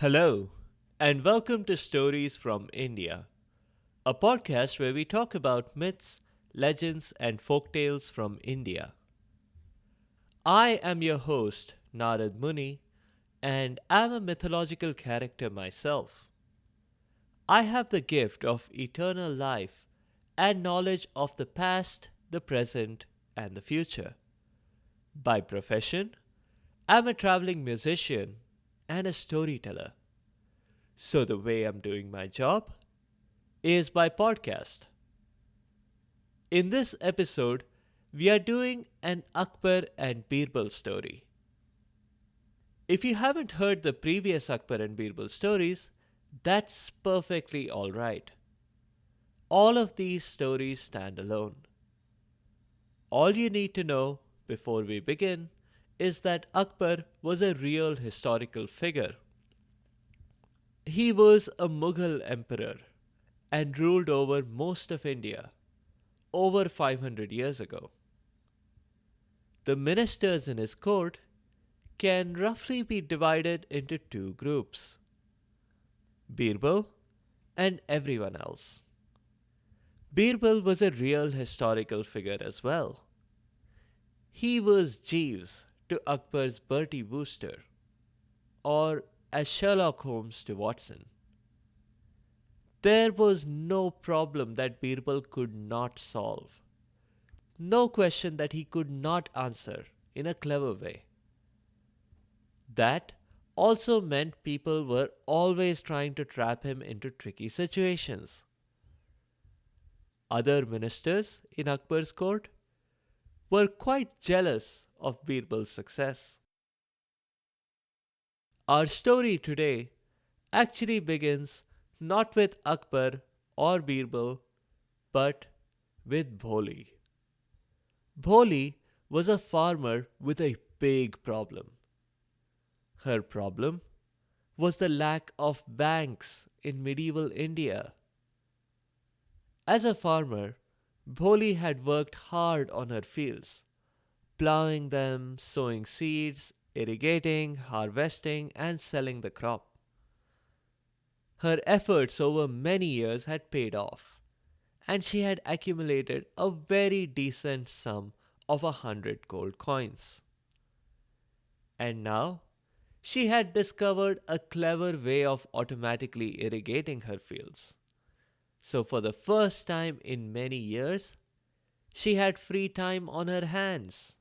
Hello, and welcome to Stories from India, a podcast where we talk about myths, legends, and folktales from India. I am your host, Narad Muni, and I'm a mythological character myself. I have the gift of eternal life and knowledge of the past, the present, and the future. By profession, I'm a traveling musician and a storyteller. So, the way I'm doing my job is by podcast. In this episode, we are doing an Akbar and Birbal story. If you haven't heard the previous Akbar and Birbal stories, that's perfectly alright. All of these stories stand alone. All you need to know before we begin is that Akbar was a real historical figure. He was a Mughal emperor and ruled over most of India over 500 years ago. The ministers in his court can roughly be divided into two groups: Birbal and everyone else. Birbal was a real historical figure as well. He was Jeeves to Akbar's Bertie Wooster, or as Sherlock Holmes to Watson. There was no problem that Birbal could not solve, no question that he could not answer in a clever way. That also meant people were always trying to trap him into tricky situations. Other ministers in Akbar's court were quite jealous of Birbal's success. Our story today actually begins not with Akbar or Birbal, but with Bholi. Bholi was a farmer with a big problem. Her problem was the lack of banks in medieval India. As a farmer, Bholi had worked hard on her fields, plowing them, sowing seeds, irrigating, harvesting, and selling the crop. Her efforts over many years had paid off, and she had accumulated a very decent sum of 100 gold coins. And now she had discovered a clever way of automatically irrigating her fields. So, for the first time in many years, she had free time on her hands.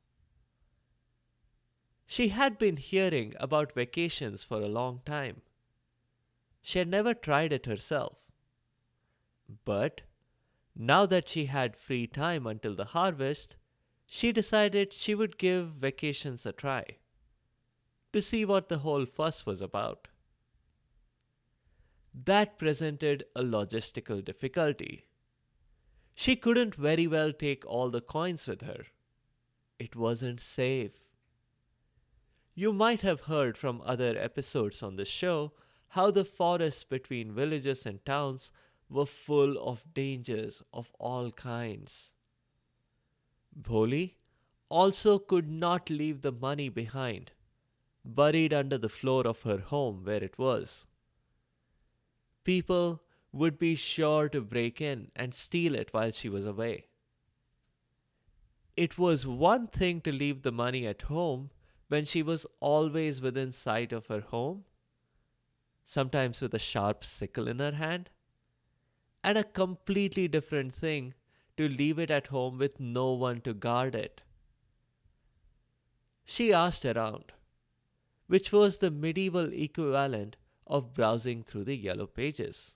She had been hearing about vacations for a long time. She had never tried it herself. But now that she had free time until the harvest, she decided she would give vacations a try to see what the whole fuss was about. That presented a logistical difficulty. She couldn't very well take all the coins with her. It wasn't safe. You might have heard from other episodes on the show how the forests between villages and towns were full of dangers of all kinds. Bholi also could not leave the money behind, buried under the floor of her home where it was. People would be sure to break in and steal it while she was away. It was one thing to leave the money at home when she was always within sight of her home, sometimes with a sharp sickle in her hand, and a completely different thing to leave it at home with no one to guard it. She asked around, which was the medieval equivalent of browsing through the yellow pages.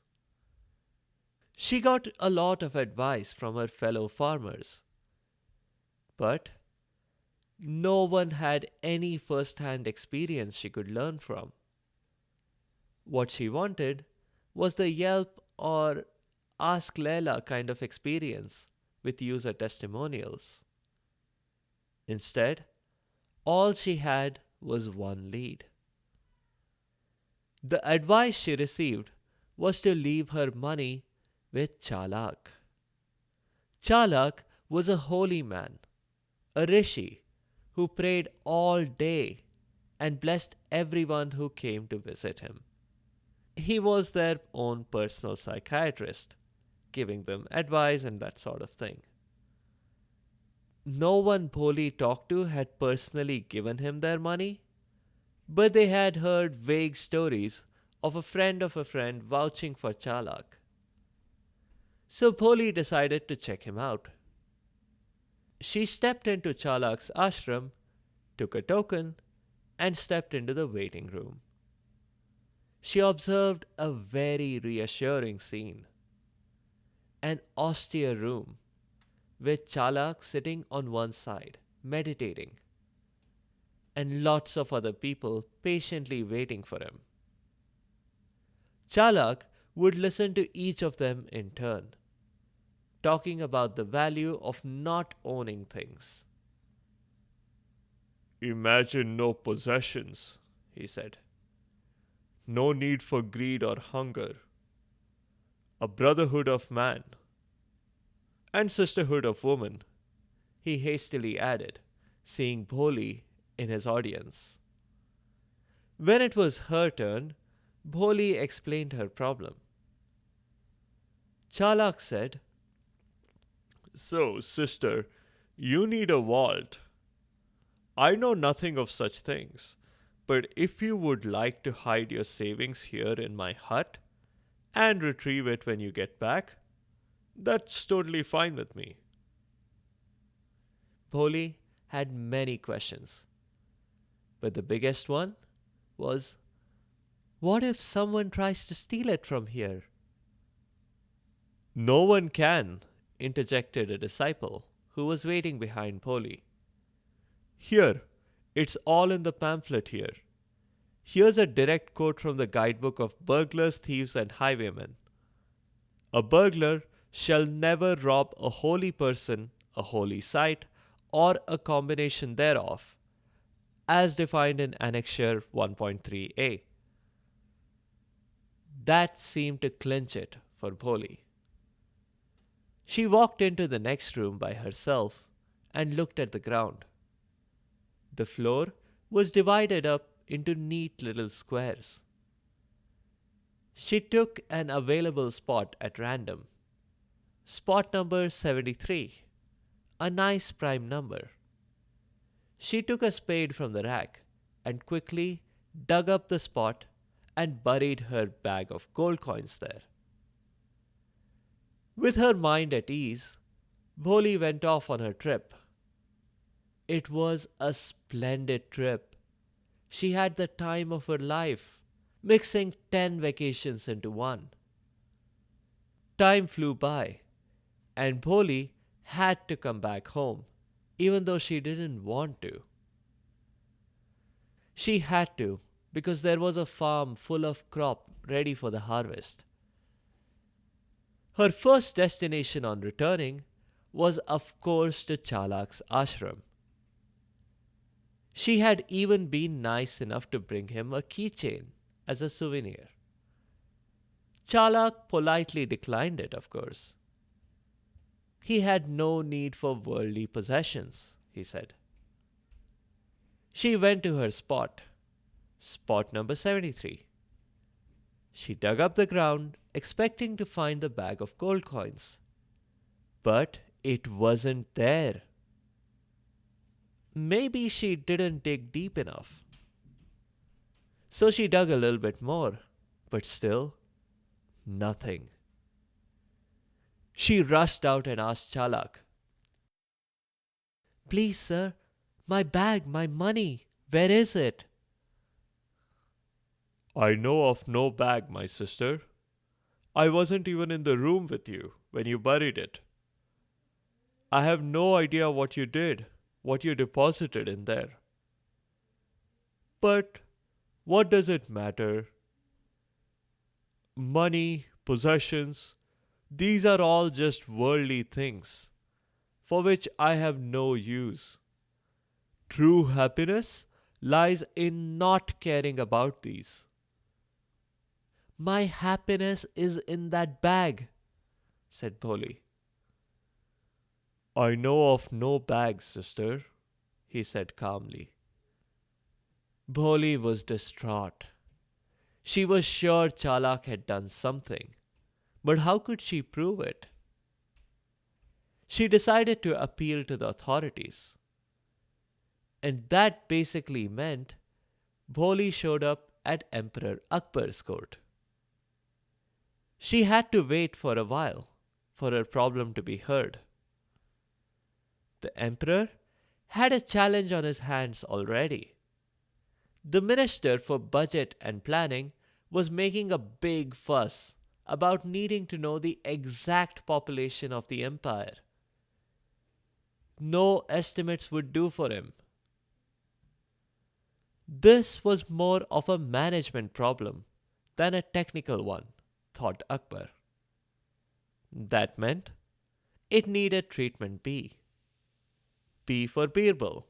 She got a lot of advice from her fellow farmers, but no one had any first hand experience she could learn from. What she wanted was the Yelp or Ask Leila kind of experience with user testimonials. Instead, all she had was one lead. The advice she received was to leave her money with Chalak. Chalak was a holy man, a rishi, who prayed all day and blessed everyone who came to visit him. He was their own personal psychiatrist, giving them advice and that sort of thing. No one Bholi talked to had personally given him their money, but they had heard vague stories of a friend vouching for Chalak. So Bholi decided to check him out. She stepped into Chalak's ashram, took a token, and stepped into the waiting room. She observed a very reassuring scene. An austere room with Chalak sitting on one side, meditating, and lots of other people patiently waiting for him. Chalak would listen to each of them in turn, talking about the value of not owning things. Imagine no possessions, he said. No need for greed or hunger. A brotherhood of man. And sisterhood of woman, he hastily added, seeing Bholi in his audience. When it was her turn, Bholi explained her problem. Chalak said, So, sister, you need a vault. I know nothing of such things, but if you would like to hide your savings here in my hut and retrieve it when you get back, that's totally fine with me. Bholi had many questions, but the biggest one was, what if someone tries to steal it from here? No one can, interjected a disciple who was waiting behind Bholi. Here, it's all in the pamphlet here. Here's a direct quote from the guidebook of burglars, thieves, and highwaymen. A burglar shall never rob a holy person, a holy site, or a combination thereof, as defined in Annexure 1.3a. That seemed to clinch it for Bholi. She walked into the next room by herself and looked at the ground. The floor was divided up into neat little squares. She took an available spot at random. Spot number 73, a nice prime number. She took a spade from the rack and quickly dug up the spot and buried her bag of gold coins there. With her mind at ease, Bholi went off on her trip. It was a splendid trip. She had the time of her life, mixing 10 vacations into one. Time flew by, and Bholi had to come back home, even though she didn't want to. She had to, because there was a farm full of crop ready for the harvest. Her first destination on returning was, of course, to Chalak's ashram. She had even been nice enough to bring him a keychain as a souvenir. Chalak politely declined it, of course. He had no need for worldly possessions, he said. She went to her spot, spot number 73. She dug up the ground, expecting to find the bag of gold coins. But it wasn't there. Maybe she didn't dig deep enough. So she dug a little bit more, but still, nothing. She rushed out and asked Chalak, Please, sir, my bag, my money, where is it? I know of no bag, my sister. I wasn't even in the room with you when you buried it. I have no idea what you did, what you deposited in there. But what does it matter? Money, possessions, these are all just worldly things, for which I have no use. True happiness lies in not caring about these. My happiness is in that bag, said Bholi. I know of no bag, sister, he said calmly. Bholi was distraught. She was sure Chalak had done something, but how could she prove it? She decided to appeal to the authorities, and that basically meant Bholi showed up at Emperor Akbar's court. She had to wait for a while for her problem to be heard. The emperor had a challenge on his hands already. The minister for budget and planning was making a big fuss about needing to know the exact population of the empire. No estimates would do for him. This was more of a management problem than a technical one, thought Akbar. That meant it needed treatment B. B for Birbal.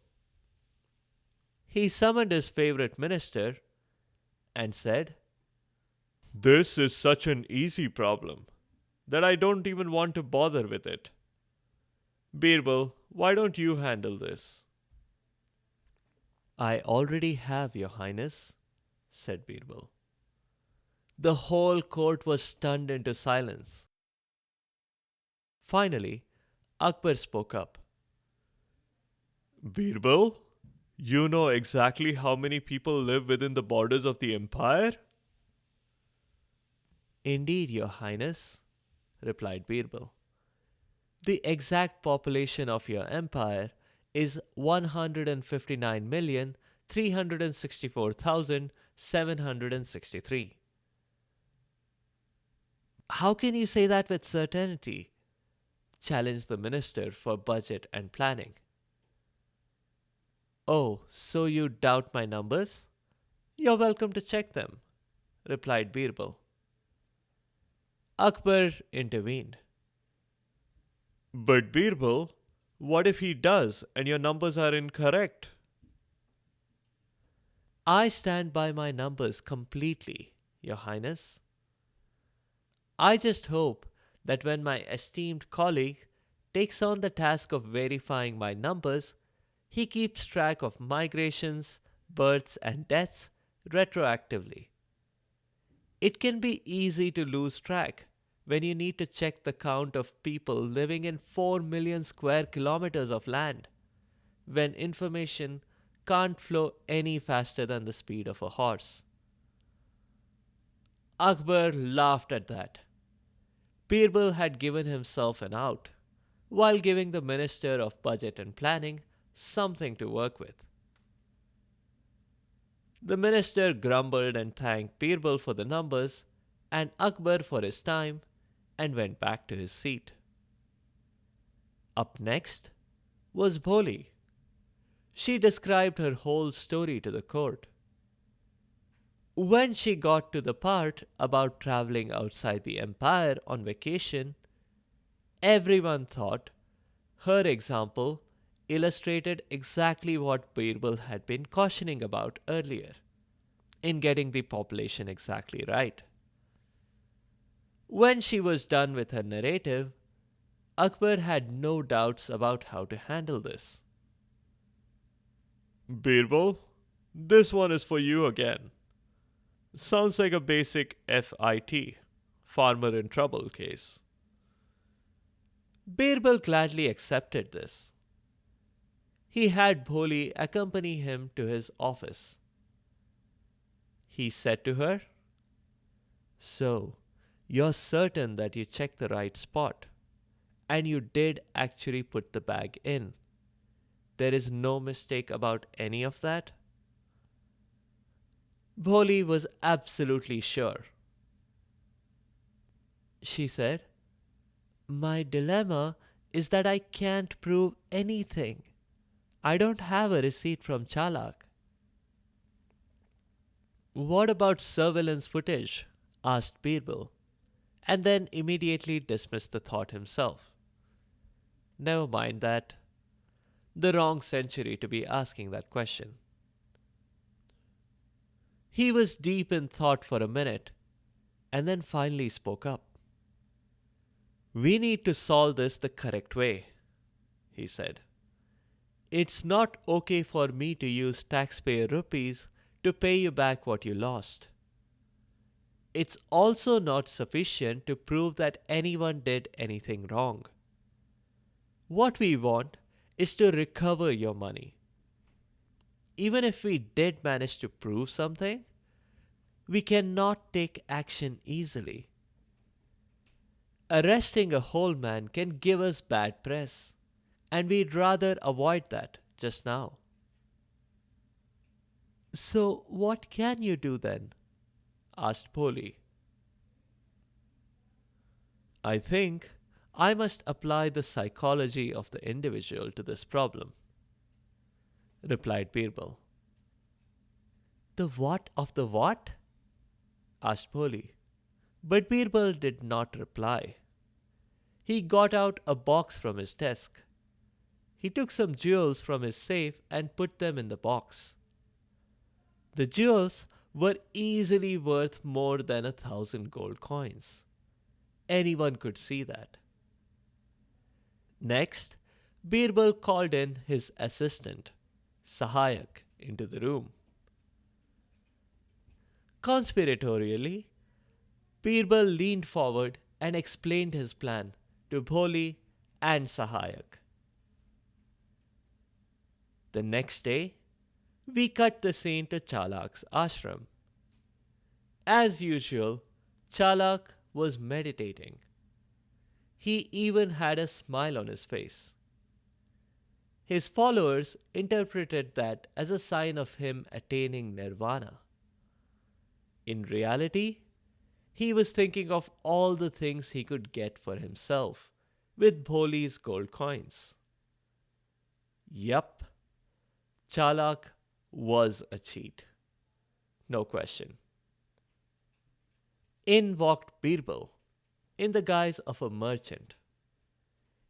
He summoned his favorite minister and said, "This is such an easy problem that I don't even want to bother with it. Birbal, why don't you handle this?" "I already have, Your Highness," said Birbal. The whole court was stunned into silence. Finally, Akbar spoke up. "Birbal, you know exactly how many people live within the borders of the empire?" "Indeed, Your Highness," replied Birbal. "The exact population of your empire is 159,364,763. "How can you say that with certainty?" challenged the Minister for Budget and Planning. "Oh, so you doubt my numbers? You're welcome to check them," replied Birbal. Akbar intervened. "But Birbal, what if he does and your numbers are incorrect?" "I stand by my numbers completely, Your Highness. I just hope that when my esteemed colleague takes on the task of verifying my numbers, he keeps track of migrations, births, and deaths retroactively. It can be easy to lose track when you need to check the count of people living in 4 million square kilometers of land, when information can't flow any faster than the speed of a horse." Akbar laughed at that. Birbal had given himself an out, while giving the Minister of Budget and Planning something to work with. The minister grumbled and thanked Birbal for the numbers and Akbar for his time and went back to his seat. Up next was Bholi. She described her whole story to the court. When she got to the part about traveling outside the empire on vacation, everyone thought her example illustrated exactly what Birbal had been cautioning about earlier in getting the population exactly right. When she was done with her narrative, Akbar had no doubts about how to handle this. "Birbal, this one is for you again. Sounds like a basic FIT, farmer in trouble case." Birbal gladly accepted this. He had Bholi accompany him to his office. He said to her, "So, you're certain that you checked the right spot, and you did actually put the bag in. There is no mistake about any of that?" Bholi was absolutely sure. She said, "My dilemma is that I can't prove anything. I don't have a receipt from Chalak." "What about surveillance footage?" asked Birbal, and then immediately dismissed the thought himself. Never mind that. The wrong century to be asking that question. He was deep in thought for a minute and then finally spoke up. "We need to solve this the correct way," he said. "It's not okay for me to use taxpayer rupees to pay you back what you lost. it's also not sufficient to prove that anyone did anything wrong. What we want is to recover your money. Even if we did manage to prove something, we cannot take action easily. Arresting a whole man can give us bad press, and we'd rather avoid that just now. So, what can you do then? Asked Polly. I think I must apply the psychology of the individual to this problem, replied Birbal. The what of the what? Asked Polly. But Birbal did not reply. He got out a box from his desk. He took some jewels from his safe and put them in the box. The jewels were easily worth more than 1,000 gold coins. Anyone could see that. Next, Birbal called in his assistant, Sahayak, into the room. Conspiratorially, Birbal leaned forward and explained his plan to Bholi and Sahayak. The next day, we cut the scene to Chalak's ashram. As usual, Chalak was meditating. He even had a smile on his face. His followers interpreted that as a sign of him attaining nirvana. In reality, he was thinking of all the things he could get for himself with Bholi's gold coins. Yup, Chalak was a cheat. No question. In walked Birbal, in the guise of a merchant.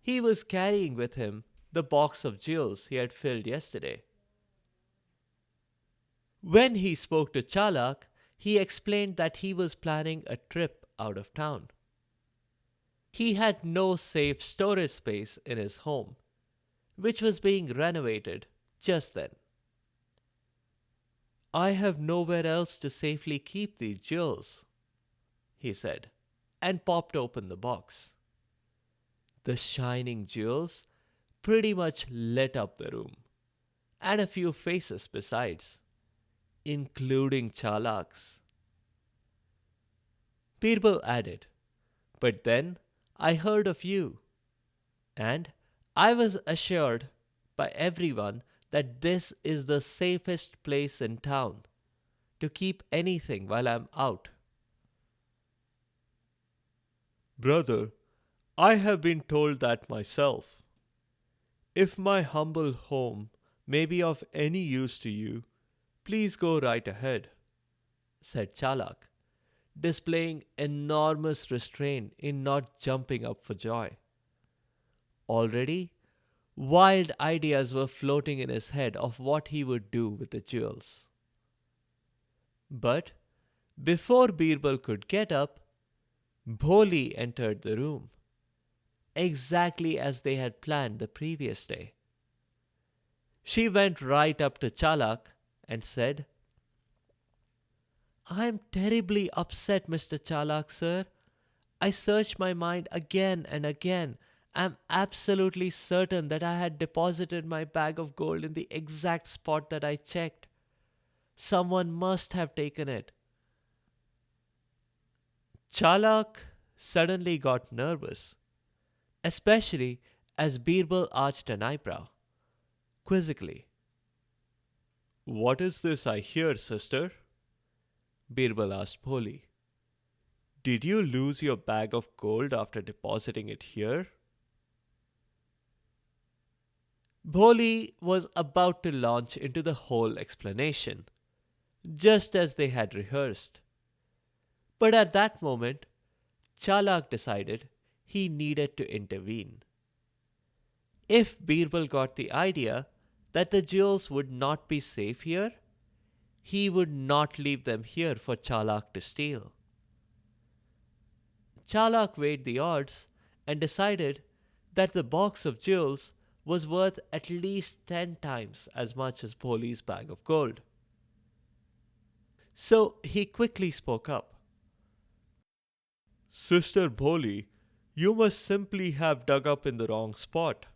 He was carrying with him the box of jewels he had filled yesterday. When he spoke to Chalak, he explained that he was planning a trip out of town. He had no safe storage space in his home, which was being renovated just then. I have nowhere else to safely keep these jewels, he said, and popped open the box. The shining jewels pretty much lit up the room, and a few faces besides, including Chalak's. Birbal added, but then I heard of you, and I was assured by everyone that this is the safest place in town to keep anything while I'm out. Brother, I have been told that myself. If my humble home may be of any use to you, please go right ahead, said Chalak, displaying enormous restraint in not jumping up for joy. Already, wild ideas were floating in his head of what he would do with the jewels. But before Birbal could get up, Bholi entered the room, exactly as they had planned the previous day. She went right up to Chalak and said, I am terribly upset, Mr. Chalak, sir. I searched my mind again and again. I am absolutely certain that I had deposited my bag of gold in the exact spot that I checked. Someone must have taken it. Chalak suddenly got nervous, especially as Birbal arched an eyebrow, quizzically. What is this I hear, sister? Birbal asked Bholi. Did you lose your bag of gold after depositing it here? Bholi was about to launch into the whole explanation, just as they had rehearsed. But at that moment, Chalak decided he needed to intervene. If Birbal got the idea that the jewels would not be safe here, he would not leave them here for Chalak to steal. Chalak weighed the odds and decided that the box of jewels was worth at least 10 times as much as Bholi's bag of gold. So he quickly spoke up. Sister Bholi, you must simply have dug up in the wrong spot.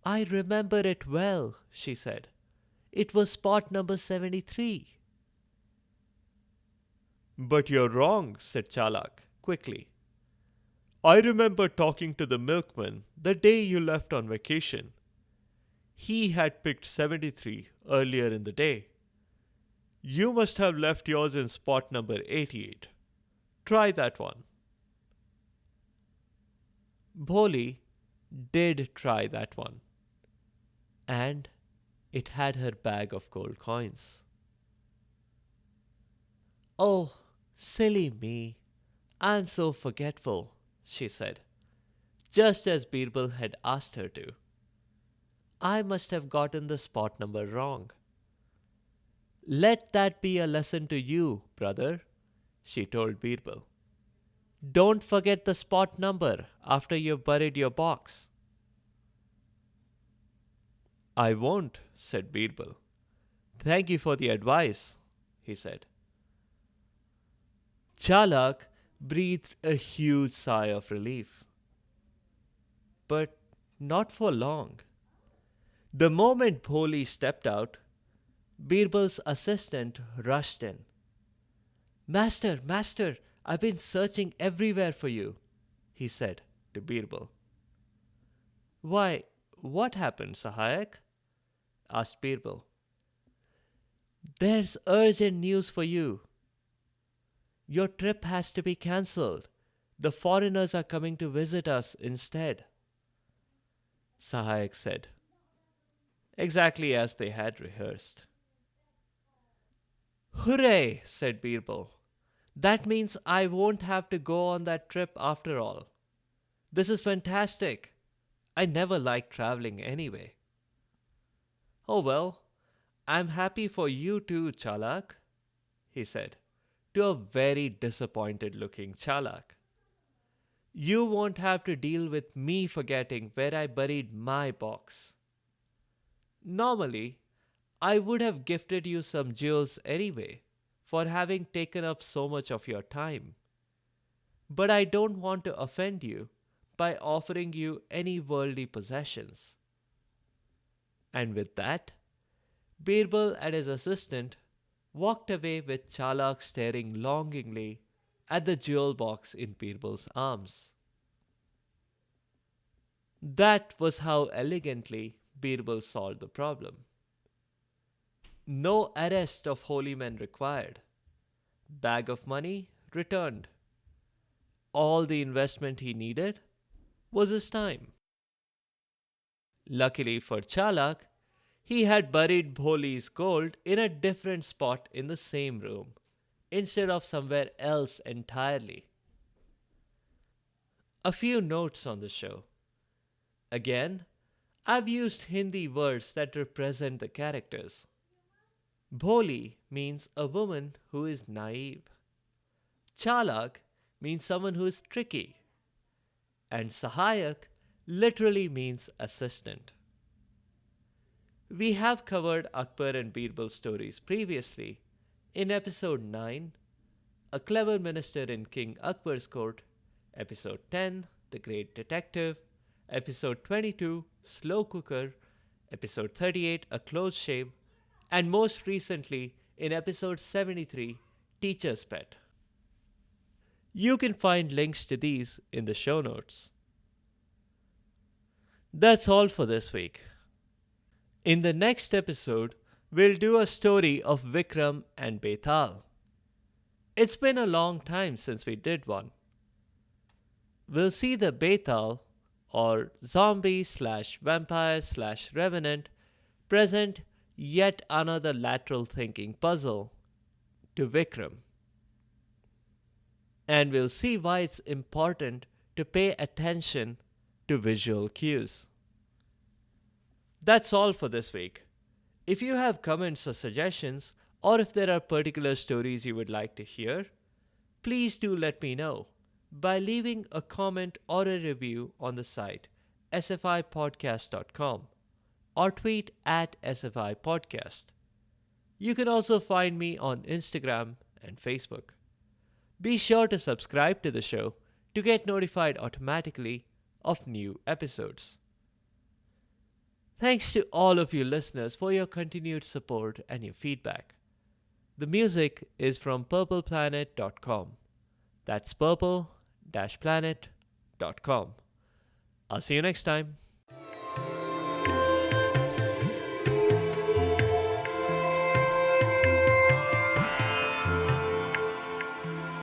I remember it well, she said. It was spot number 73. But you're wrong, said Chalak quickly. I remember talking to the milkman the day you left on vacation. He had picked 73 earlier in the day. You must have left yours in spot number 88. Try that one. Bholi did try that one, and it had her bag of gold coins. Oh, silly me. I'm so forgetful, she said, just as Birbal had asked her to. I must have gotten the spot number wrong. Let that be a lesson to you, brother, she told Birbal. Don't forget the spot number after you've buried your box. I won't, said Birbal. Thank you for the advice, he said. Chalak breathed a huge sigh of relief. But not for long. The moment Bholi stepped out, Birbal's assistant rushed in. Master, master, I've been searching everywhere for you, he said to Birbal. Why, what happened, Sahayak? Asked Birbal. There's urgent news for you. Your trip has to be cancelled. The foreigners are coming to visit us instead, Sahayak said, exactly as they had rehearsed. Hooray, said Birbal. That means I won't have to go on that trip after all. This is fantastic. I never liked traveling anyway. Oh well, I'm happy for you too, Chalak, he said to a very disappointed looking Chalak. You won't have to deal with me forgetting where I buried my box. Normally, I would have gifted you some jewels anyway for having taken up so much of your time. But I don't want to offend you by offering you any worldly possessions. And with that, Birbal and his assistant walked away with Chalak staring longingly at the jewel box in Birbal's arms. That was how elegantly Birbal solved the problem. No arrest of holy men required. Bag of money returned. All the investment he needed was his time. Luckily for Chalak, he had buried Bholi's gold in a different spot in the same room, instead of somewhere else entirely. A few notes on the show. Again, I've used Hindi words that represent the characters. Bholi means a woman who is naive. Chalak means someone who is tricky. And Sahayak literally means assistant. We have covered Akbar and Birbal stories previously in episode 9, A Clever Minister in King Akbar's Court, episode 10, The Great Detective, episode 22, Slow Cooker, episode 38, A Close Shave, and most recently in episode 73, Teacher's Pet. You can find links to these in the show notes. That's all for this week. In the next episode, we'll do a story of Vikram and Betal. It's been a long time since we did one. We'll see the Betal, or zombie/vampire/revenant, present yet another lateral thinking puzzle to Vikram. And we'll see why it's important to pay attention to visual cues. That's all for this week. If you have comments or suggestions, or if there are particular stories you would like to hear, please do let me know by leaving a comment or a review on the site sfipodcast.com or tweet at sfipodcast. You can also find me on Instagram and Facebook. Be sure to subscribe to the show to get notified automatically of new episodes. Thanks to all of you listeners for your continued support and your feedback. The music is from purpleplanet.com. That's purple-planet.com. I'll see you next time.